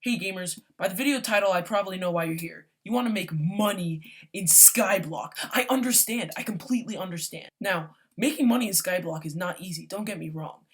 Hey gamers, by the video title I probably know why you're here. You want to make money in Skyblock. I understand, I completely understand. Now, making money in Skyblock is not easy, don't get me wrong.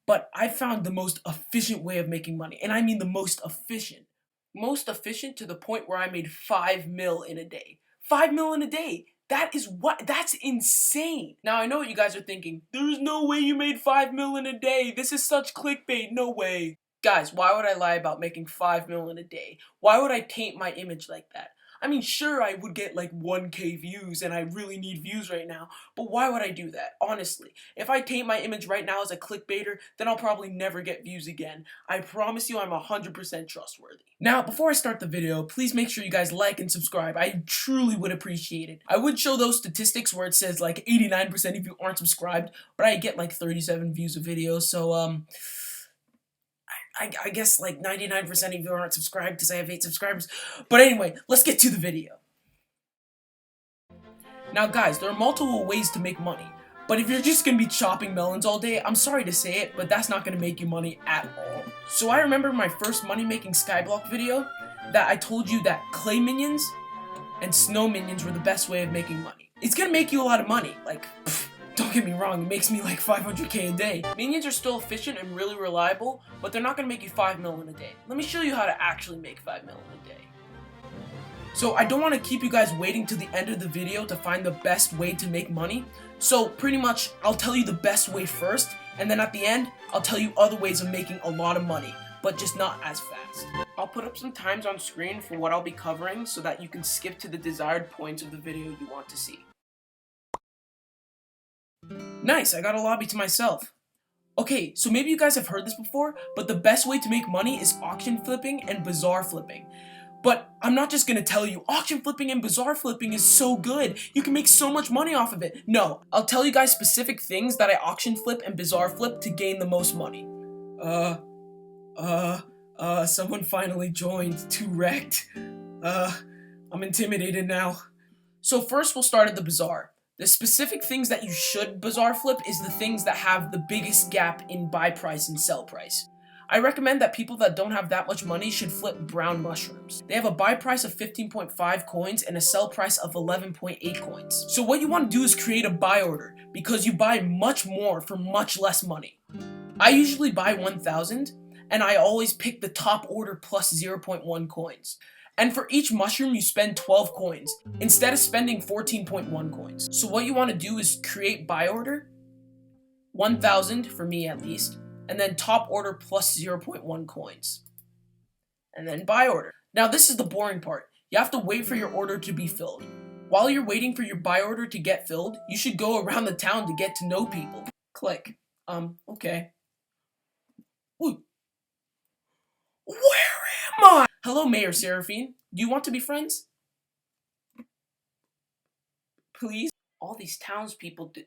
But I found the most efficient way of making money, and I mean the most efficient. Most efficient to the point where I made 5 mil in a day. 5 mil in a day! That's insane! Now I know what you guys are thinking. There's no way you made 5 mil in a day. This is such clickbait, no way. Guys, why would I lie about making 5 mil in a day? Why would I taint my image like that? I mean, sure, I would get like 1K views and I really need views right now, but why would I do that? Honestly, if I taint my image right now as a clickbaiter, then I'll probably never get views again. I promise you I'm 100% trustworthy. Now, before I start the video, please make sure you guys like and subscribe. I truly would appreciate it. I would show those statistics where it says like 89% of you aren't subscribed, but I get like 37 views a video, so I guess like 99% of you aren't subscribed because I have 8 subscribers. But anyway, let's get to the video. Now guys, there are multiple ways to make money. But if you're just going to be chopping melons all day, I'm sorry to say it, but that's not going to make you money at all. So I remember my first money making Skyblock video that I told you that clay minions and snow minions were the best way of making money. It's going to make you a lot of money, like don't get me wrong, it makes me like 500k a day. Minions are still efficient and really reliable, but they're not going to make you 5 mil in a day. Let me show you how to actually make 5 mil in a day. So I don't want to keep you guys waiting to the end of the video to find the best way to make money. So pretty much, I'll tell you the best way first, and then at the end, I'll tell you other ways of making a lot of money, but just not as fast. I'll put up some times on screen for what I'll be covering so that you can skip to the desired points of the video you want to see. Nice, I got a lobby to myself. Okay, so maybe you guys have heard this before, but the best way to make money is auction flipping and bazaar flipping. But I'm not just gonna tell you, auction flipping and bazaar flipping is so good, you can make so much money off of it. No, I'll tell you guys specific things that I auction flip and bazaar flip to gain the most money. Someone finally joined, too wrecked. I'm intimidated now. So first we'll start at the bazaar. The specific things that you should bazaar flip is the things that have the biggest gap in buy price and sell price. I recommend that people that don't have that much money should flip brown mushrooms. They have a buy price of 15.5 coins and a sell price of 11.8 coins. So what you want to do is create a buy order because you buy much more for much less money. I usually buy 1,000 and I always pick the top order plus 0.1 coins. And for each mushroom, you spend 12 coins, instead of spending 14.1 coins. So what you want to do is create buy order, 1,000 for me at least, and then top order plus 0.1 coins. And then buy order. Now this is the boring part. You have to wait for your order to be filled. While you're waiting for your buy order to get filled, you should go around the town to get to know people. Click. Okay. Ooh. Where am I? Hello, Mayor Seraphine. Do you want to be friends? Please? All these townspeople do.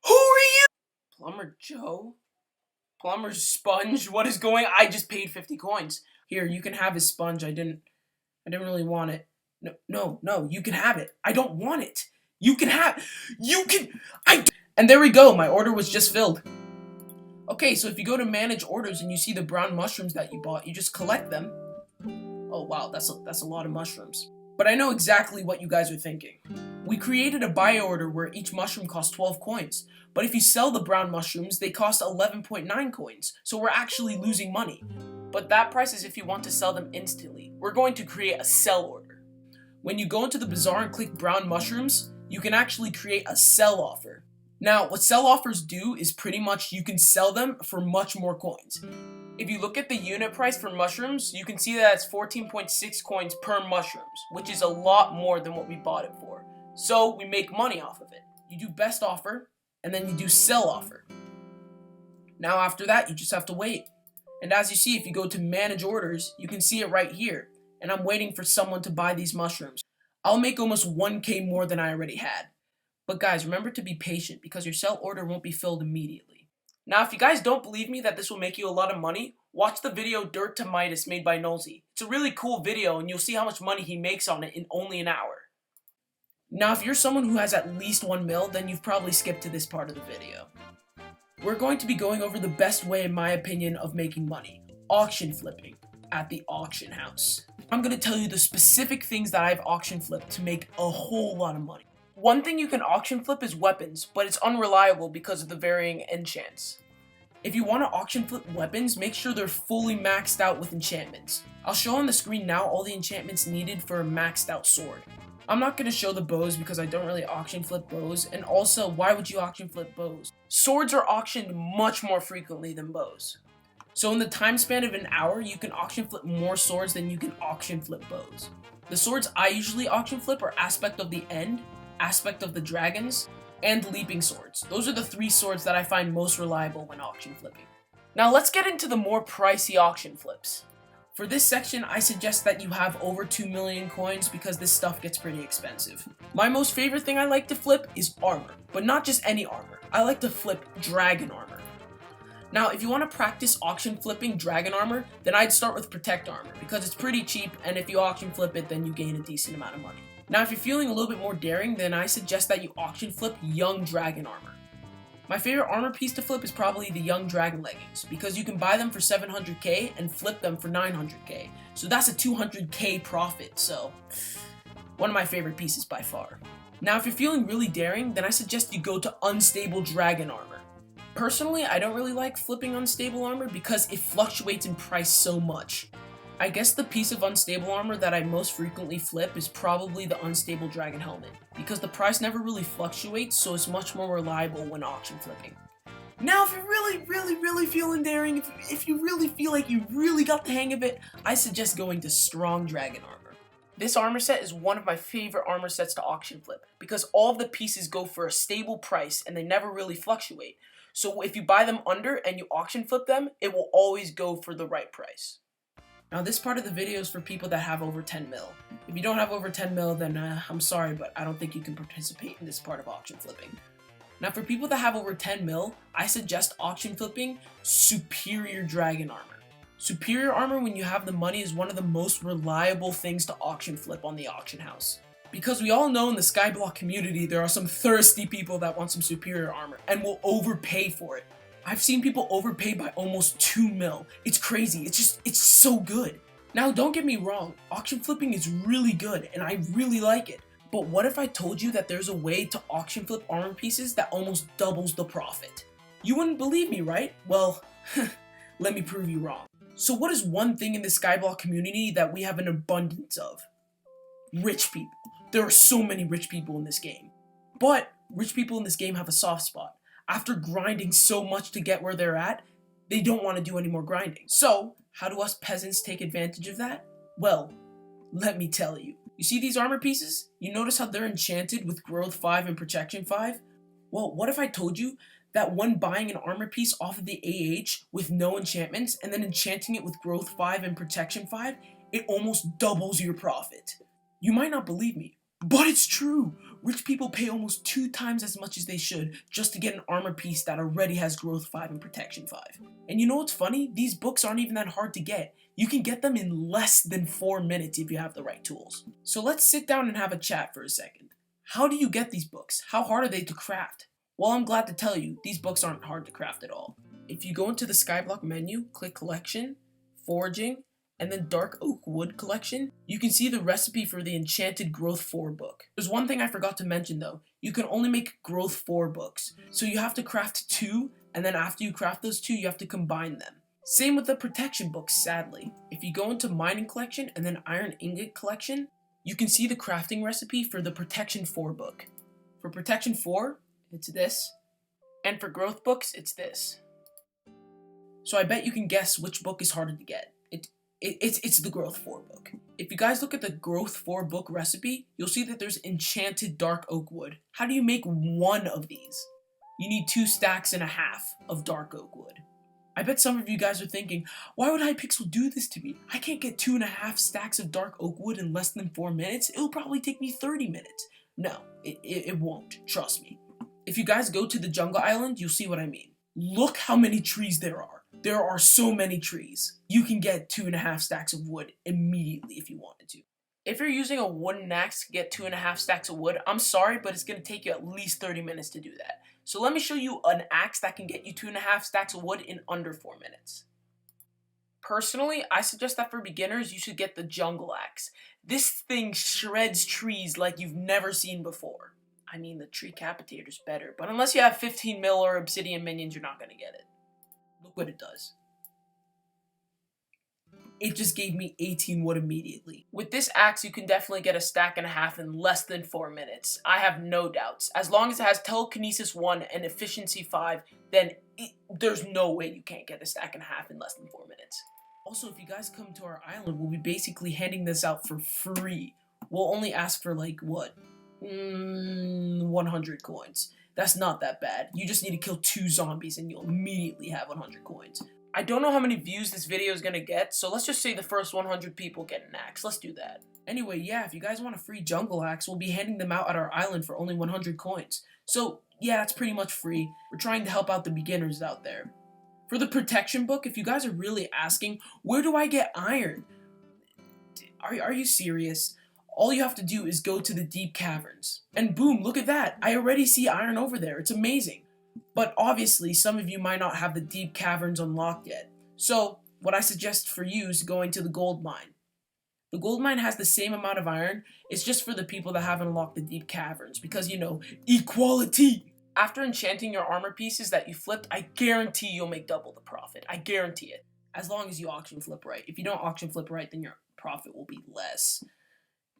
Who are you? Plumber Joe? Plumber Sponge? What is going on? I just paid 50 coins. Here, you can have his sponge. I didn't really want it. No, you can have it. I don't want it. And there we go. My order was just filled. Okay, so if you go to manage orders and you see the brown mushrooms that you bought, you just collect them. Oh wow, that's a lot of mushrooms. But I know exactly what you guys are thinking. We created a buy order where each mushroom costs 12 coins. But if you sell the brown mushrooms, they cost 11.9 coins. So we're actually losing money. But that price is if you want to sell them instantly. We're going to create a sell order. When you go into the bazaar and click brown mushrooms, you can actually create a sell offer. Now, what sell offers do is pretty much you can sell them for much more coins. If you look at the unit price for mushrooms, you can see that it's 14.6 coins per mushrooms, which is a lot more than what we bought it for. So we make money off of it. You do best offer, and then you do sell offer. Now after that, you just have to wait. And as you see, if you go to manage orders, you can see it right here. And I'm waiting for someone to buy these mushrooms. I'll make almost 1K more than I already had. But guys, remember to be patient because your sell order won't be filled immediately. Now, if you guys don't believe me that this will make you a lot of money, watch the video Dirt to Midas made by Nolzy. It's a really cool video and you'll see how much money he makes on it in only an hour. Now, if you're someone who has at least 1 mil, then you've probably skipped to this part of the video. We're going to be going over the best way, in my opinion, of making money. Auction flipping. at the auction house. I'm gonna tell you the specific things that I've auction flipped to make a whole lot of money. One thing you can auction flip is weapons, but it's unreliable because of the varying enchants. If you want to auction flip weapons, make sure they're fully maxed out with enchantments. I'll show on the screen now all the enchantments needed for a maxed out sword. I'm not going to show the bows because I don't really auction flip bows, and also, why would you auction flip bows? Swords are auctioned much more frequently than bows. So in the time span of an hour, you can auction flip more swords than you can auction flip bows. The swords I usually auction flip are Aspect of the End, Aspect of the Dragons, and Leaping Swords. Those are the 3 swords that I find most reliable when auction flipping. Now let's get into the more pricey auction flips. For this section, I suggest that you have over 2 million coins because this stuff gets pretty expensive. My most favorite thing I like to flip is armor, but not just any armor. I like to flip dragon armor. Now, if you want to practice auction flipping dragon armor, then I'd start with protect armor because it's pretty cheap, and if you auction flip it, then you gain a decent amount of money. Now, if you're feeling a little bit more daring, then I suggest that you auction flip young dragon armor. My favorite armor piece to flip is probably the young dragon leggings, because you can buy them for 700k and flip them for 900k. So that's a 200k profit, so one of my favorite pieces by far. Now, if you're feeling really daring, then I suggest you go to unstable dragon armor. Personally, I don't really like flipping unstable armor because it fluctuates in price so much. I guess the piece of unstable armor that I most frequently flip is probably the unstable dragon helmet, because the price never really fluctuates, so it's much more reliable when auction flipping. Now, if you're really feeling daring, if you really feel like you really got the hang of it, I suggest going to strong dragon armor. This armor set is one of my favorite armor sets to auction flip, because all of the pieces go for a stable price and they never really fluctuate. So if you buy them under and you auction flip them, it will always go for the right price. Now this part of the video is for people that have over 10 mil. If you don't have over 10 mil, then I'm sorry, but I don't think you can participate in this part of auction flipping. Now for people that have over 10 mil, I suggest auction flipping superior dragon armor. Superior armor when you have the money is one of the most reliable things to auction flip on the auction house. Because we all know in the Skyblock community there are some thirsty people that want some superior armor and will overpay for it. I've seen people overpay by almost 2 mil. It's crazy. It's so good. Now, don't get me wrong. Auction flipping is really good, and I really like it. But what if I told you that there's a way to auction flip armor pieces that almost doubles the profit? You wouldn't believe me, right? Well, let me prove you wrong. So what is one thing in the Skyblock community that we have an abundance of? Rich people. There are so many rich people in this game. But rich people in this game have a soft spot. After grinding so much to get where they're at, they don't want to do any more grinding. So, how do us peasants take advantage of that? Well, let me tell you. You see these armor pieces? You notice how they're enchanted with growth 5 and protection 5? Well, what if I told you that when buying an armor piece off of the AH with no enchantments and then enchanting it with growth 5 and protection 5, it almost doubles your profit? You might not believe me, but it's true. Rich people pay almost 2 times as much as they should just to get an armor piece that already has growth 5 and protection 5. And you know what's funny? These books aren't even that hard to get. You can get them in less than 4 minutes if you have the right tools. So let's sit down and have a chat for a second. How do you get these books? How hard are they to craft? Well, I'm glad to tell you, these books aren't hard to craft at all. If you go into the Skyblock menu, click Collection, Foraging, and then Dark Oak Wood Collection, you can see the recipe for the Enchanted Growth 4 book. There's one thing I forgot to mention though. You can only make Growth 4 books. So you have to craft 2, and then after you craft those 2, you have to combine them. Same with the Protection books, sadly. If you go into Mining Collection and then Iron Ingot Collection, you can see the crafting recipe for the Protection 4 book. For Protection 4, it's this. And for Growth books, it's this. So I bet you can guess which book is harder to get. It's the Growth 4 book. If you guys look at the Growth 4 book recipe, you'll see that there's Enchanted Dark Oak Wood. How do you make one of these? You need 2.5 stacks of Dark Oak Wood. I bet some of you guys are thinking, why would Hypixel do this to me? I can't get 2.5 stacks of Dark Oak Wood in less than 4 minutes. It'll probably take me 30 minutes. No, it won't. Trust me. If you guys go to the Jungle Island, you'll see what I mean. Look how many trees there are. There are so many trees. You can get 2.5 stacks of wood immediately if you wanted to. If you're using a wooden axe to get 2.5 stacks of wood, I'm sorry, but it's going to take you at least 30 minutes to do that. So let me show you an axe that can get you 2.5 stacks of wood in under 4 minutes. Personally, I suggest that for beginners, you should get the jungle axe. This thing shreds trees like you've never seen before. I mean, the tree capitator's better, but unless you have 15 mil or obsidian minions, you're not gonna get it. Look what it does. It just gave me 18 wood immediately. With this axe, you can definitely get a stack and a half in less than 4 minutes. I have no doubts. As long as it has telekinesis 1 and efficiency 5, then there's no way you can't get a stack and a half in less than 4 minutes. Also, if you guys come to our island, we'll be basically handing this out for free. We'll only ask for like, what? 100 coins. That's not that bad. You just need to kill 2 zombies and you'll immediately have 100 coins. I don't know how many views this video is gonna get, so let's just say the first 100 people get an axe. Let's do that. Anyway, yeah, if you guys want a free jungle axe, we'll be handing them out at our island for only 100 coins. So, yeah, it's pretty much free. We're trying to help out the beginners out there. For the protection book, if you guys are really asking, where do I get iron? Are you serious? All you have to do is go to the deep caverns. And boom, look at that. I already see iron over there. It's amazing. But obviously, some of you might not have the deep caverns unlocked yet. So, what I suggest for you is going to the gold mine. The gold mine has the same amount of iron. It's just for the people that haven't unlocked the deep caverns. Because, you know, equality! After enchanting your armor pieces that you flipped, I guarantee you'll make double the profit. I guarantee it. As long as you auction flip right. If you don't auction flip right, then your profit will be less.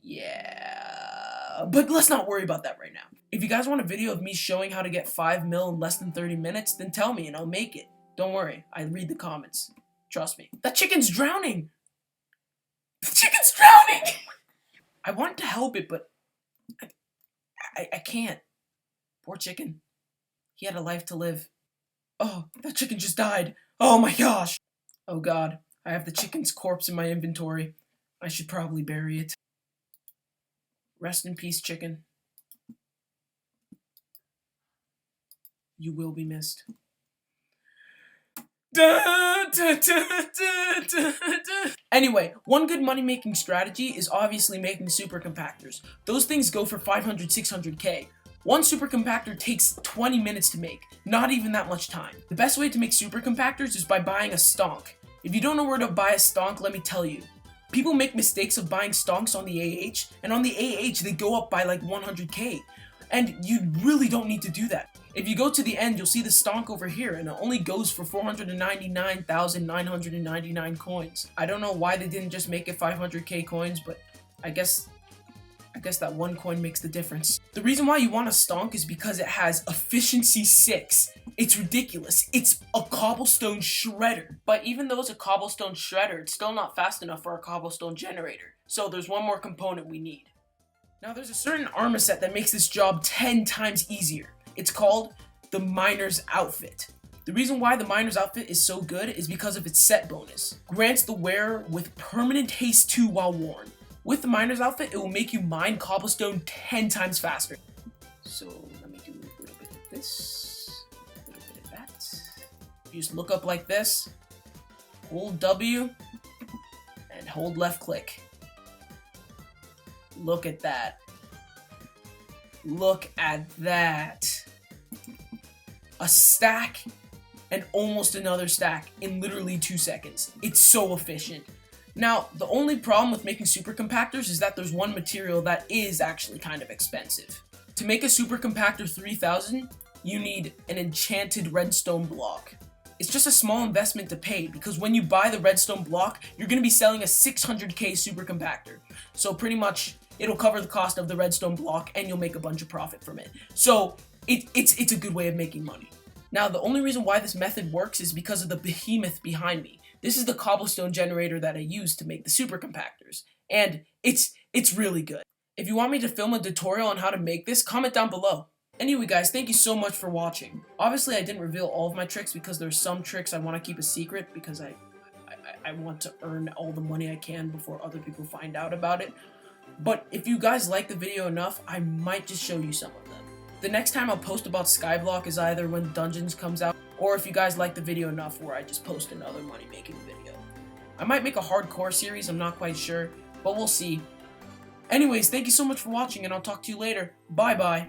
Yeah, but let's not worry about that right now. If you guys want a video of me showing how to get 5 mil in less than 30 minutes, then tell me and I'll make it. Don't worry, I read the comments. Trust me. That chicken's drowning! The chicken's drowning! I want to help it, but I can't. Poor chicken. He had a life to live. Oh, that chicken just died. Oh my gosh! Oh god, I have the chicken's corpse in my inventory. I should probably bury it. Rest in peace, chicken. You will be missed. Anyway, one good money-making strategy is obviously making super compactors. Those things go for 500, 600k. One super compactor takes 20 minutes to make, not even that much time. The best way to make super compactors is by buying a stonk. If you don't know where to buy a stonk, let me tell you. People make mistakes of buying stonks on the AH, and on the AH they go up by like 100k. And you really don't need to do that. If you go to the end, you'll see the stonk over here, and it only goes for 499,999 coins. I don't know why they didn't just make it 500k coins, but I guess that one coin makes the difference. The reason why you want a stonk is because it has efficiency 6. It's ridiculous. It's a cobblestone shredder. But even though it's a cobblestone shredder, it's still not fast enough for a cobblestone generator. So there's one more component we need. Now there's a certain armor set that makes this job 10 times easier. It's called the Miner's Outfit. The reason why the Miner's Outfit is so good is because of its set bonus. Grants the wearer with permanent haste 2 while worn. With the Miner's Outfit, it will make you mine cobblestone 10 times faster. So let me do a little bit of this, a little bit of that. You just look up like this, hold W, and hold left click. Look at that. Look at that. A stack and almost another stack in literally 2 seconds. It's so efficient. Now, the only problem with making super compactors is that there's one material that is actually kind of expensive. To make a super compactor 3000, you need an enchanted redstone block. It's just a small investment to pay because when you buy the redstone block, you're going to be selling a 600k super compactor. So pretty much, it'll cover the cost of the redstone block and you'll make a bunch of profit from it. So it's a good way of making money. Now, the only reason why this method works is because of the behemoth behind me. This is the cobblestone generator that I use to make the super compactors, and it's really good. If you want me to film a tutorial on how to make this, comment down below. Anyway guys, thank you so much for watching. Obviously I didn't reveal all of my tricks because there's some tricks I want to keep a secret because I want to earn all the money I can before other people find out about it. But if you guys like the video enough, I might just show you some of them. The next time I'll post about Skyblock is either when Dungeons comes out, or if you guys like the video enough where I just post another money making video. I might make a hardcore series, I'm not quite sure, but we'll see. Anyways, thank you so much for watching and I'll talk to you later. Bye bye.